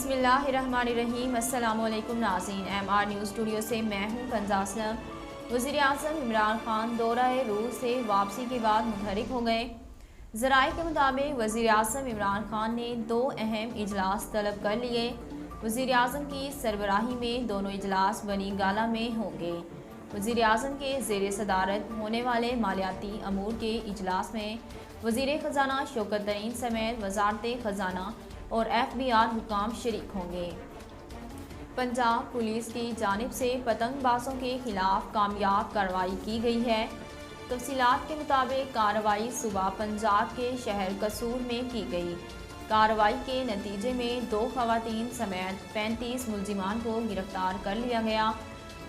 बिस्मिल्लाहिर्रहमानिर्रहीम। अस्सलाम वालेकुम नाज़रीन, MR न्यूज़ स्टूडियो से मैं हूँ कंजा असलम। वज़ीर आज़म इमरान खान दौरा-ए रूस से वापसी के बाद मुतहरिक हो गए। ज़राए के मुताबिक वज़ीर आज़म इमरान खान ने 2 अहम इजलास तलब कर लिए। वज़ीर आज़म की सरबराही में दोनों इजलास बनी गाला में होंगे। वज़ीर आज़म के ज़ेर सदारत होने वाले मालियाती अमूर के इजलास में वज़ीर ख़जाना शौकत तरीन समेत वज़ारत ख़जाना और FBI हुकाम शरीक होंगे। पंजाब पुलिस की जानिब से पतंगबाजों के खिलाफ कामयाब कार्रवाई की गई है। तफसीलात के मुताबिक कार्रवाई सुबह पंजाब के शहर कसूर में की गई। कार्रवाई के नतीजे में 2 खवातीन समेत 35 मुलजिमान को गिरफ्तार कर लिया गया।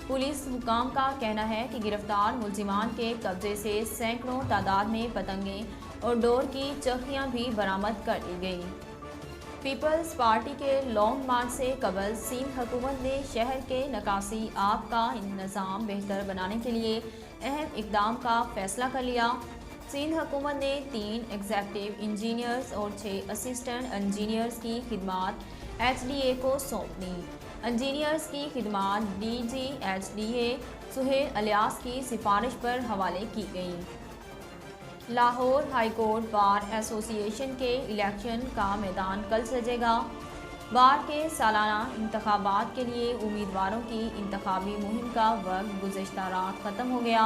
पुलिस हुकाम का कहना है कि गिरफ्तार मुलजिमान के कब्जे से सैकड़ों तादाद में पतंगें और डोर की चक्कियाँ भी बरामद कर ली गई। पीपल्स पार्टी के लॉन्ग मार्च से कबल सिंध हुकूमत ने शहर के निकासी आब का निज़ाम बेहतर बनाने के लिए अहम इकदाम का फैसला कर लिया। सिंध हुकूमत ने 3 एग्जीक्यूटिव इंजीनियर्स और 6 असिस्टेंट इंजीनियर्स की खिदमात HDA को सौंप दी। इंजीनियर्स की खिदमात DG HDA सुहेल अलियास की सिफारिश पर हवाले की गई। Lahore high court bar association के इलेक्शन का मैदान कल सजेगा। बार के सालाना इंतखाबात के लिए उम्मीदवारों की इंतखाबी मुहिम का वक्त गुज़िश्ता रात ख़त्म हो गया।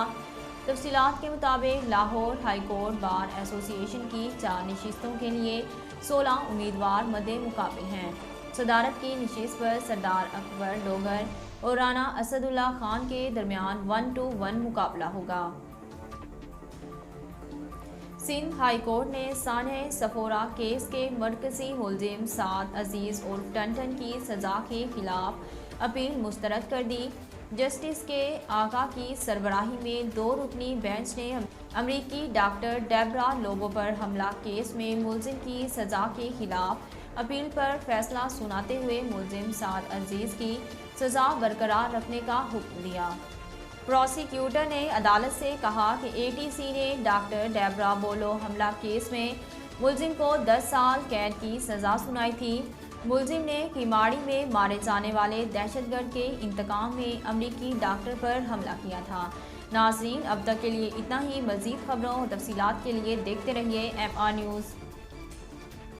तफसीलात के मुताबिक Lahore high court bar association की 4 नशिस्तों के लिए 16 उम्मीदवार मद्दे मुकाबिल हैं। सदारत की नशिस्त पर सरदार अकबर डोगर और राना असदुल्ला खान के दरमियान 1-1 मुकाबला होगा। सिंध हाई कोर्ट ने साने सफोरा केस के मरकजी मुलजिम साद अजीज़ और टंटन की सज़ा के खिलाफ अपील मुस्तरद कर दी। जस्टिस के आका की सरबराही में 2 रुकनी बेंच ने अमरीकी डॉक्टर डेब्रा लोबो पर हमला केस में मुलजिम की सज़ा के खिलाफ अपील पर फैसला सुनाते हुए मुलजिम साद अजीज़ की सज़ा बरकरार रखने का हुक्म दिया। प्रोसिक्यूटर ने अदालत से कहा कि ATC ने डॉक्टर डेब्रा बोलो हमला केस में मुलजिम को 10 साल कैद की सज़ा सुनाई थी। मुलजिम ने किमाड़ी में मारे जाने वाले दहशतगर्द के इंतकाम में अमरीकी डॉक्टर पर हमला किया था। नाज़रीन, अब तक के लिए इतना ही। मज़ीद खबरों और तफसीलात के लिए देखते रहिए MR न्यूज़।